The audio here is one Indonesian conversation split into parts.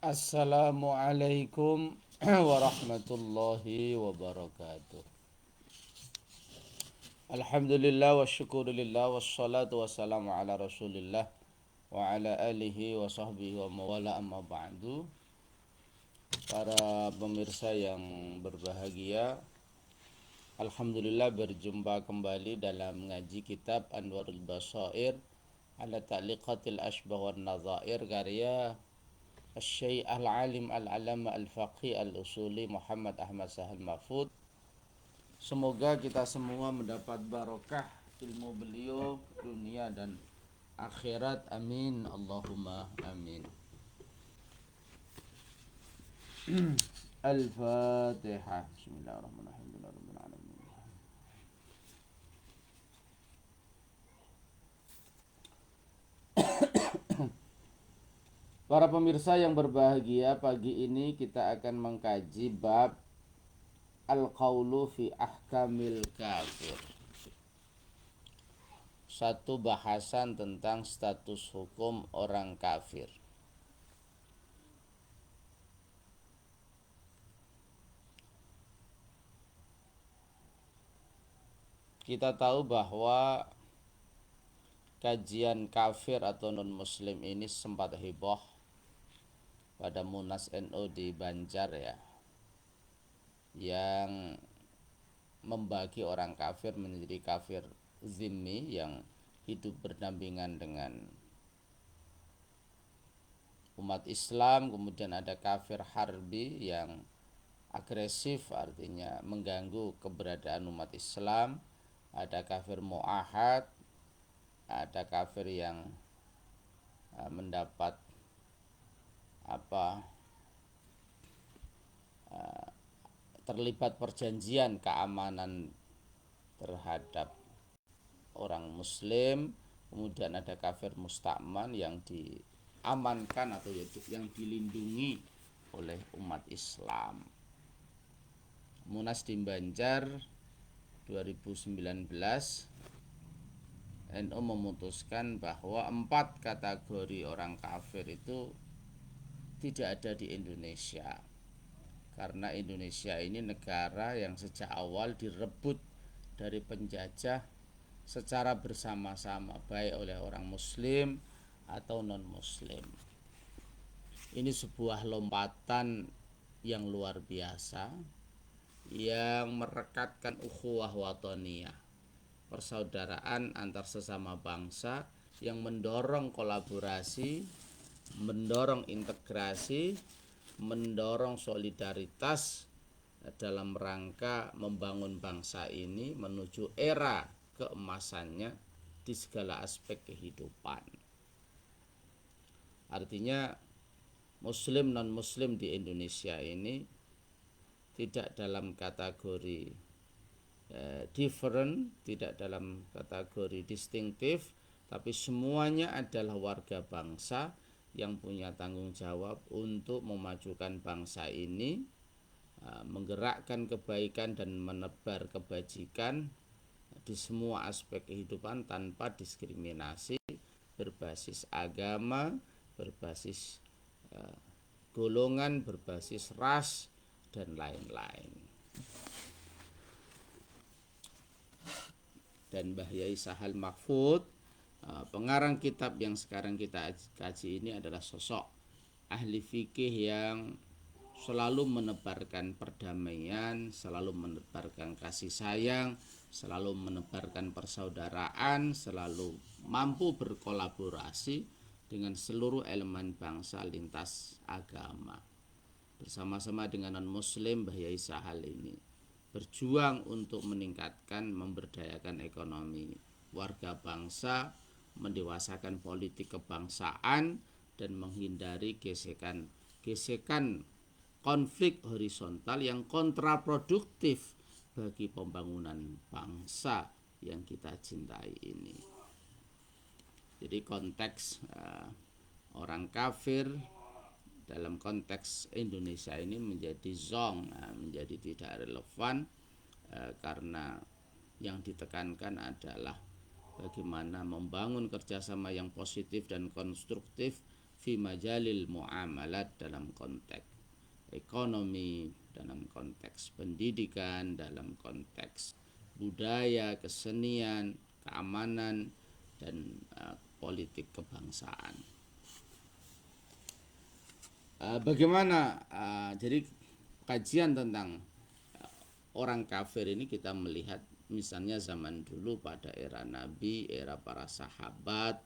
Assalamualaikum warahmatullahi wabarakatuh. Alhamdulillah wa syukurillah wassalatu wassalamu ala rasulillah wa ala alihi wa sahbihi wa mawala amma ba'du. Para pemirsa yang berbahagia, Alhamdulillah berjumpa kembali dalam ngaji kitab Anwarul Basair ala Ta'liqatil Ashbah wan Nadhair karya Syekh Al-Alim Al-Alama Al-Faqih Al-Usuli Muhammad Ahmad Sahal Mahfud. Semoga kita semua mendapat barokah ilmu beliau dunia dan akhirat. Amin. Allahumma amin. Al-Fatihah. Bismillahirrahmanirrahim. Para pemirsa yang berbahagia, pagi ini kita akan mengkaji bab Al-Qawlu fi Ahkamil Kafir. Satu bahasan tentang status hukum orang kafir. Kita tahu bahwa kajian kafir atau non-muslim ini sempat heboh pada Munas NU di Banjar ya, yang membagi orang kafir menjadi kafir zimmi yang hidup berdampingan dengan umat Islam, kemudian ada kafir harbi yang agresif, artinya mengganggu keberadaan umat Islam, ada kafir mu'ahad, ada kafir yang mendapat terlibat perjanjian keamanan terhadap orang muslim, kemudian ada kafir musta'man yang diamankan atau yang dilindungi oleh umat Islam. Munas di Banjar 2019 NU memutuskan bahwa 4 kategori orang kafir itu tidak ada di Indonesia, karena Indonesia ini negara yang sejak awal direbut dari penjajah secara bersama-sama, baik oleh orang muslim atau non-muslim. Ini sebuah lompatan yang luar biasa yang merekatkan ukhuwah wataniyah, persaudaraan antar sesama bangsa, yang mendorong kolaborasi, mendorong integrasi, mendorong solidaritas dalam rangka membangun bangsa ini menuju era keemasannya di segala aspek kehidupan. Artinya muslim non-muslim di Indonesia ini tidak dalam kategori different, tidak dalam kategori distinktif, tapi semuanya adalah warga bangsa yang punya tanggung jawab untuk memajukan bangsa ini, menggerakkan kebaikan dan menebar kebajikan di semua aspek kehidupan tanpa diskriminasi berbasis agama, berbasis golongan, berbasis ras dan lain-lain. Dan Mbah Yai Sahal Mahfud, pengarang kitab yang sekarang kita kaji ini, adalah sosok ahli fikih yang selalu menebarkan perdamaian, selalu menebarkan kasih sayang, selalu menebarkan persaudaraan, selalu mampu berkolaborasi dengan seluruh elemen bangsa lintas agama. Bersama-sama dengan non-muslim, Mbah Yai Sahal ini berjuang untuk meningkatkan, memberdayakan ekonomi warga bangsa, mendewasakan politik kebangsaan, dan menghindari gesekan konflik horizontal yang kontraproduktif bagi pembangunan bangsa yang kita cintai ini. Jadi konteks orang kafir dalam konteks Indonesia ini menjadi zong, menjadi tidak relevan, karena yang ditekankan adalah bagaimana membangun kerjasama yang positif dan konstruktif fi majalil muamalat, dalam konteks ekonomi, dalam konteks pendidikan, dalam konteks budaya, kesenian, keamanan, dan politik kebangsaan. Bagaimana jadi kajian tentang orang kafir ini, kita melihat misalnya zaman dulu pada era Nabi, era para sahabat,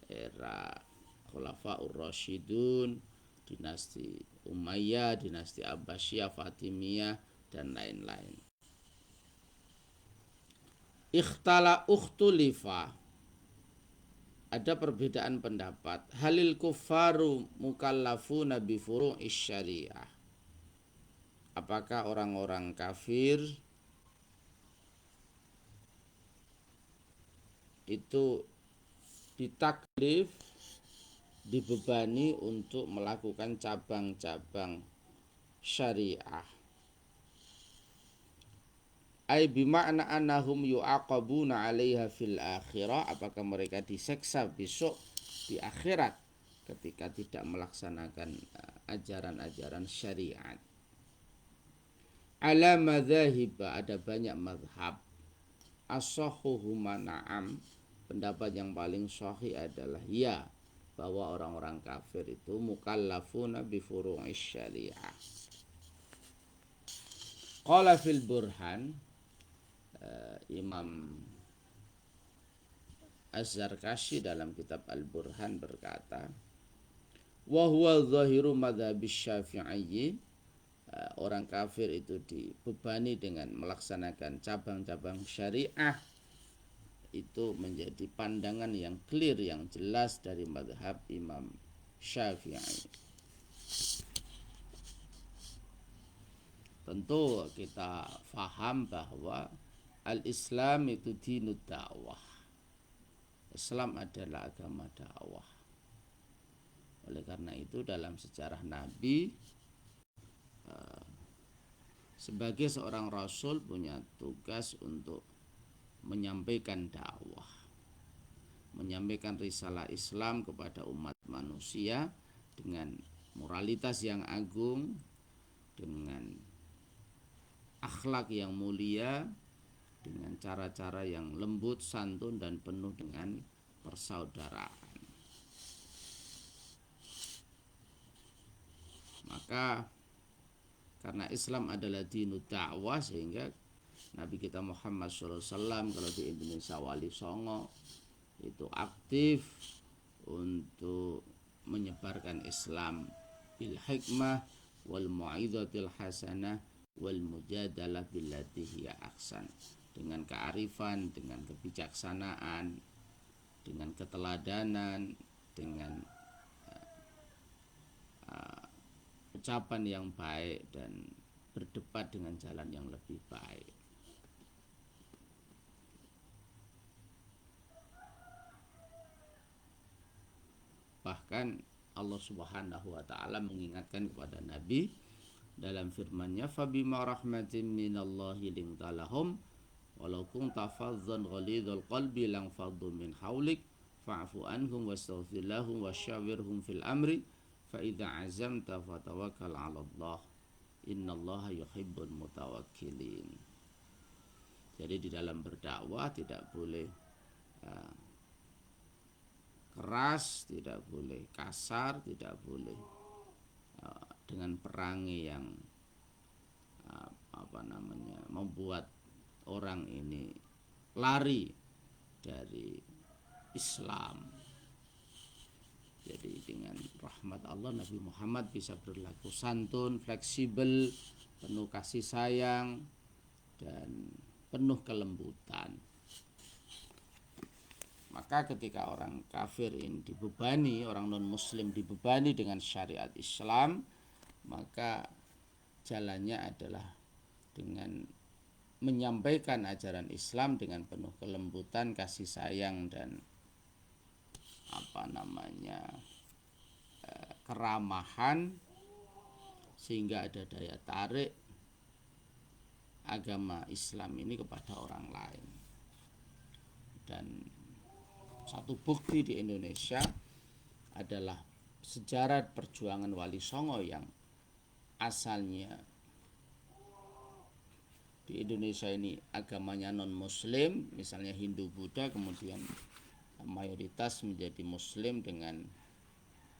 era Khulafaur Rasyidun, dinasti Umayyah, dinasti Abbasiyah, Fatimiyah, dan lain-lain. Ukhtulifa, ada perbedaan pendapat. Halil kuffaru mukallafuna bi furu'is syariah. Apakah orang-orang kafir itu ditaklif, dibebani untuk melakukan cabang-cabang syariah? Ai bima'na annahum yu'aqabuna 'alaiha fil akhirah, apakah mereka diseksa besok di akhirat ketika tidak melaksanakan ajaran-ajaran syariat? Ala madzahib, ada banyak mazhab. As-sahhuhuma na'am, pendapat yang paling sahih adalah ya, bahwa orang-orang kafir itu mukallafuna bi furu'is syariah. Qala fil burhan, Imam Az-Zarkashi dalam kitab Al-Burhan berkata, wa huwa zahiru madzhabis Syafi'i, orang kafir itu dibebani dengan melaksanakan cabang-cabang syariah, itu menjadi pandangan yang clear, yang jelas dari mazhab Imam Syafi'i. Tentu kita faham bahwa al-Islam itu dinud dakwah. Islam adalah agama dakwah. Oleh karena itu dalam sejarah Nabi, sebagai seorang rasul punya tugas untuk menyampaikan dakwah, menyampaikan risalah Islam kepada umat manusia dengan moralitas yang agung, dengan akhlak yang mulia, dengan cara-cara yang lembut, santun, dan penuh dengan persaudaraan. Maka karena Islam adalah dinud dakwah, sehingga Nabi kita Muhammad SAW kalau di Indonesia Wali Songo itu aktif untuk menyebarkan Islam bil hikmah wal mu'izatil hasanah wal mujadalah billati hiya ahsan, dengan kearifan, dengan kebijaksanaan, dengan keteladanan, dengan ucapan yang baik, dan berdebat dengan jalan yang lebih baik. Bahkan Allah Subhanahu wa taala mengingatkan kepada Nabi dalam firman-Nya, fabima rahmatin minallahi linta lahum walau kunta fazzan ghalidhal qalbi lang faddu min haulik fa'fu anhum wastaghfir lahum wasyawirhum fil amri fa idza azamta fatawakkal 'ala Allah innallaha yuhibbul mutawakkilin. Jadi di dalam berdakwah tidak boleh keras, tidak boleh kasar, tidak boleh dengan perangai yang membuat orang ini lari dari Islam. Jadi dengan rahmat Allah, Nabi Muhammad bisa berlaku santun, fleksibel, penuh kasih sayang, dan penuh kelembutan. Maka ketika orang kafir ini dibebani, orang non-muslim dibebani dengan syariat Islam, maka jalannya adalah dengan menyampaikan ajaran Islam dengan penuh kelembutan, kasih sayang, dan keramahan, sehingga ada daya tarik agama Islam ini kepada orang lain. Dan satu bukti di Indonesia adalah sejarah perjuangan Wali Songo yang asalnya di Indonesia ini agamanya non muslim, misalnya Hindu Buddha, kemudian mayoritas menjadi muslim dengan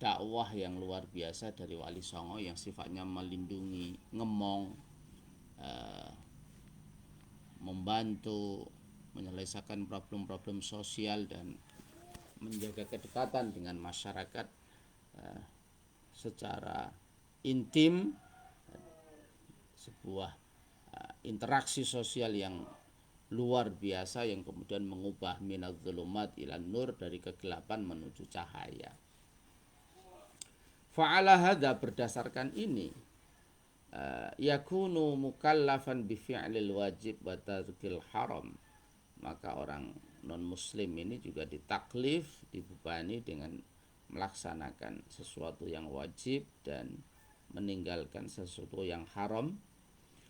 dakwah yang luar biasa dari Wali Songo yang sifatnya melindungi, ngemong, membantu menyelesaikan problem-problem sosial dan menjaga kedekatan dengan masyarakat secara intim, sebuah interaksi sosial yang luar biasa yang kemudian mengubah minadz-dzulumat ilan nur, dari kegelapan menuju cahaya. Fa'ala hadza, berdasarkan ini, yakunu mukallafan bi fi'lil wajib wa tarkil haram, maka orang non muslim ini juga ditaklif, dibebani dengan melaksanakan sesuatu yang wajib dan meninggalkan sesuatu yang haram.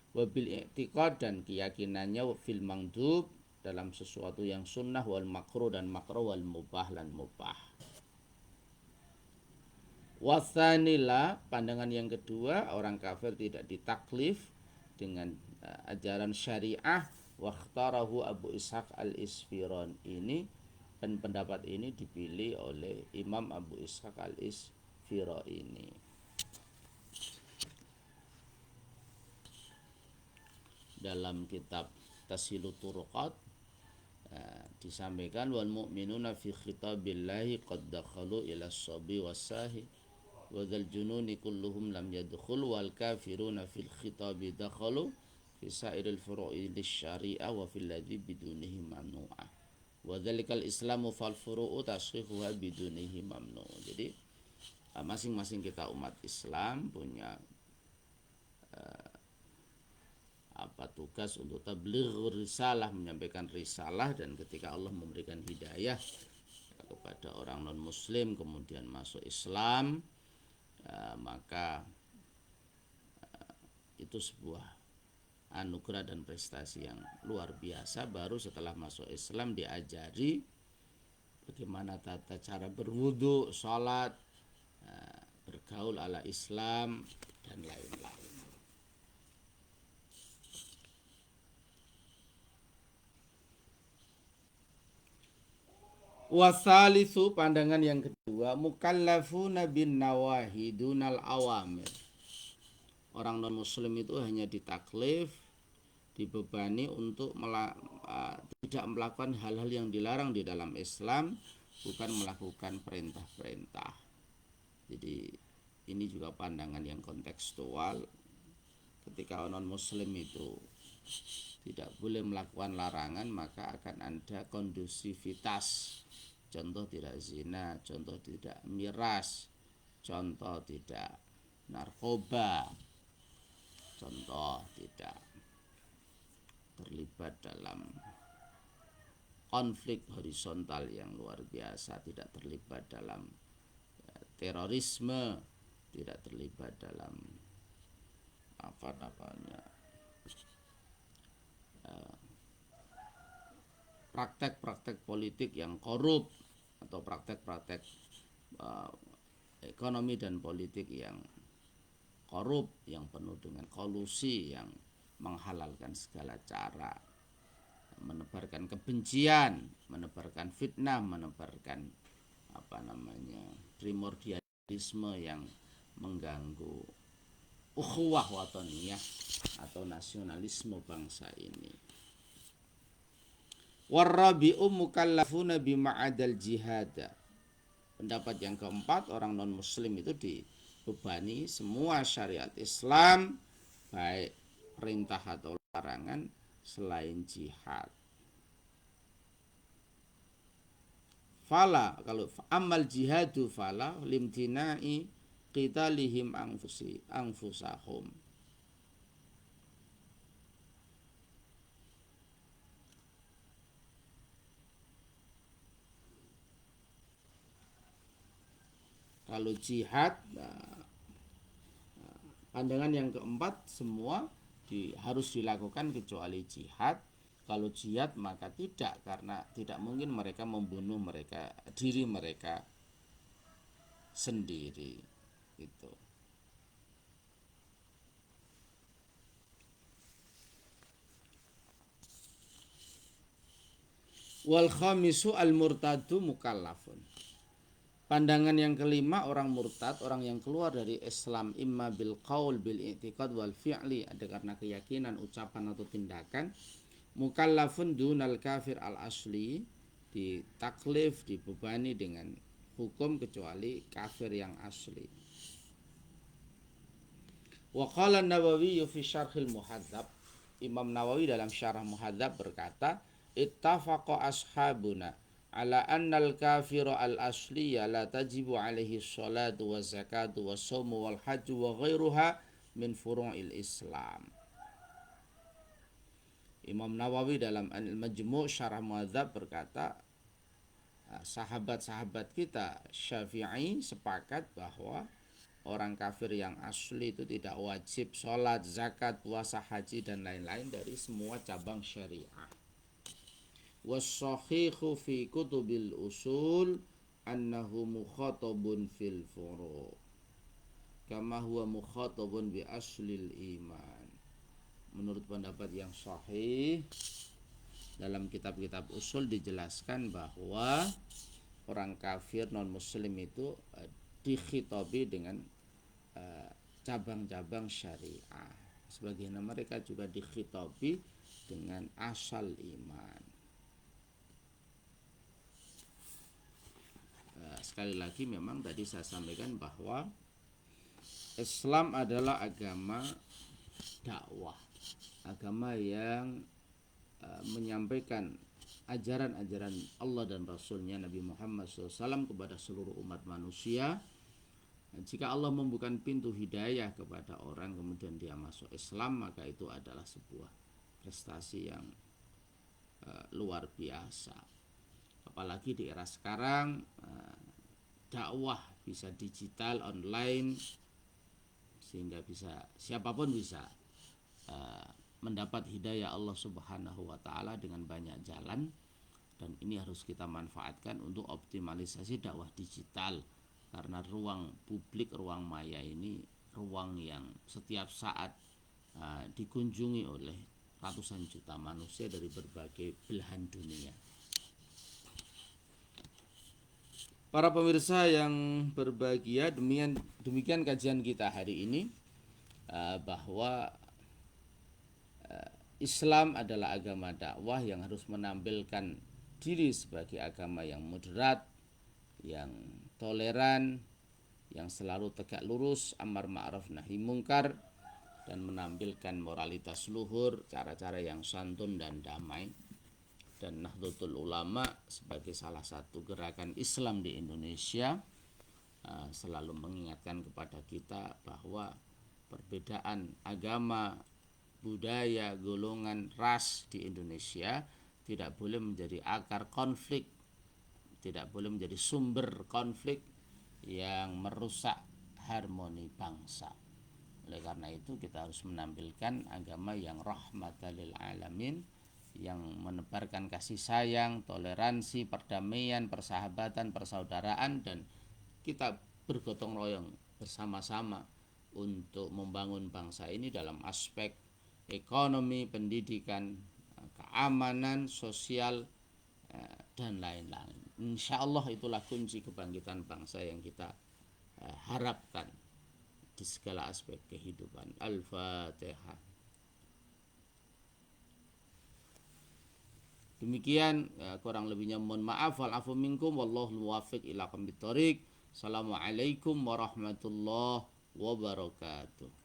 Wabil i'tiqad, dan keyakinannya fil mangdub, dalam sesuatu yang sunnah, wal makruh, dan makruh, wal mubah, dan mubah. Wasanila, pandangan yang kedua, orang kafir tidak ditaklif dengan ajaran syariah. Wakhtarahu Abu Ishaq al-Isfiron ini, dan pendapat ini dipilih oleh Imam Abu Ishaq al-Isfiron ini. Dalam kitab Tashilut Turuqat disampaikan, wal mu'minuna fi khitabillahi qad dakhalu ila as-sabi was-sahi wa dzal jununi kulluhum lam yadkhul, wal kafiruna fil khitabi dakhalu fi sa'iril furu'i lisyari'ah wa fil ladzi bidunihi mamnu'ah wa dzalikal islamu fal furu'u tashihuha bidunihi mamnu'. Jadi masing-masing kita umat Islam punya tugas untuk tabligh risalah, menyampaikan risalah, dan ketika Allah memberikan hidayah kepada orang non muslim kemudian masuk Islam, maka itu sebuah anugerah dan prestasi yang luar biasa. Baru setelah masuk Islam diajari bagaimana tata cara berwudu, sholat, bergaul ala Islam, dan lain-lain. Wasalisu, pandangan yang kedua, mukallafuna bin nawahi dunal awamir. Orang non muslim itu hanya ditaklif, dibebani untuk tidak melakukan hal-hal yang dilarang di dalam Islam, bukan melakukan perintah-perintah. Jadi ini juga pandangan yang kontekstual. Ketika non muslim itu tidak boleh melakukan larangan, maka akan ada kondusivitas. Contoh tidak zina, contoh tidak miras, contoh tidak narkoba, contoh tidak terlibat dalam konflik horizontal yang luar biasa, tidak terlibat dalam terorisme, tidak terlibat dalam praktek-praktek politik yang korup, atau praktek-praktek ekonomi dan politik yang korup, yang penuh dengan kolusi, yang menghalalkan segala cara, menebarkan kebencian, menebarkan fitnah, menebarkan primordialisme yang mengganggu ukhuwah wataniyah atau nasionalisme bangsa ini. Warabi'u mukallafuna bima'adal jihad. Pendapat yang keempat, orang non muslim itu dibebani semua syariat Islam, baik perintah atau larangan, selain jihad. Fala, kalau amal jihadu fala limtinai qitalihim anfusahum. Kalau jihad, pandangan yang keempat, semua harus dilakukan kecuali jihad. Kalau jihad maka tidak, karena tidak mungkin mereka membunuh diri mereka sendiri. Itu. Wal khamisu al murtadu mukallafun. Pandangan yang kelima, orang murtad, orang yang keluar dari Islam imma bil qaul bil i'tiqad wal fi'li, ada karena keyakinan, ucapan atau tindakan. Mukallafun dunal kafir al asli, ditaklif, dibebani dengan hukum kecuali kafir yang asli. Wa qala an-Nawawi fi syarhil muhadzab, Imam Nawawi dalam syarah muhadzab berkata, ittafaqa ashabuna ala annal kafira al asliya la tajibu alaihi sholatu wa zakatu wa shaumu wal hajju wa ghairuha min furu'il Islam. Imam Nawawi dalam Al-Majmu' Syarah Muhadzab berkata, sahabat-sahabat kita Syafi'i sepakat bahwa orang kafir yang asli itu tidak wajib sholat, zakat, puasa, haji dan lain-lain dari semua cabang syariah. Was-sahihu fi kutubil usul annahu mukhatabun fil furu' kama huwa mukhatabun bi aslil iman. Menurut pendapat yang sahih, dalam kitab-kitab usul dijelaskan bahwa orang kafir non muslim itu dikhitabi dengan cabang-cabang syariah. Sebagian mereka juga dikhitabi dengan asal iman. Sekali lagi memang tadi saya sampaikan bahwa Islam adalah agama dakwah, agama yang menyampaikan ajaran-ajaran Allah dan Rasulnya Nabi Muhammad SAW kepada seluruh umat manusia. Jika Allah membuka pintu hidayah kepada orang kemudian dia masuk Islam, maka itu adalah sebuah prestasi yang luar biasa. Apalagi di era sekarang, dakwah bisa digital, online, sehingga bisa siapapun bisa mendapat hidayah Allah Subhanahu wa taala dengan banyak jalan, dan ini harus kita manfaatkan untuk optimalisasi dakwah digital, karena ruang publik, ruang maya ini ruang yang setiap saat dikunjungi oleh ratusan juta manusia dari berbagai belahan dunia. Para pemirsa yang berbahagia, demikian kajian kita hari ini, bahwa Islam adalah agama dakwah yang harus menampilkan diri sebagai agama yang moderat, yang toleran, yang selalu tegak lurus, amar ma'ruf nahi mungkar, dan menampilkan moralitas luhur, cara-cara yang santun dan damai. Dan Nahdlatul Ulama sebagai salah satu gerakan Islam di Indonesia selalu mengingatkan kepada kita bahwa perbedaan agama, budaya, golongan, ras di Indonesia tidak boleh menjadi akar konflik, tidak boleh menjadi sumber konflik yang merusak harmoni bangsa. Oleh karena itu kita harus menampilkan agama yang rahmatan lil alamin, yang menebarkan kasih sayang, toleransi, perdamaian, persahabatan, persaudaraan, dan kita bergotong royong bersama-sama untuk membangun bangsa ini dalam aspek ekonomi, pendidikan, keamanan, sosial, dan lain-lain. Insya Allah itulah kunci kebangkitan bangsa yang kita harapkan di segala aspek kehidupan. Al-Fatihah. Demikian, kurang lebihnya mohon maaf, wal afu minkum, wallahu muwaffiq ila aqwamit thoriq. Assalamualaikum warahmatullahi wabarakatuh.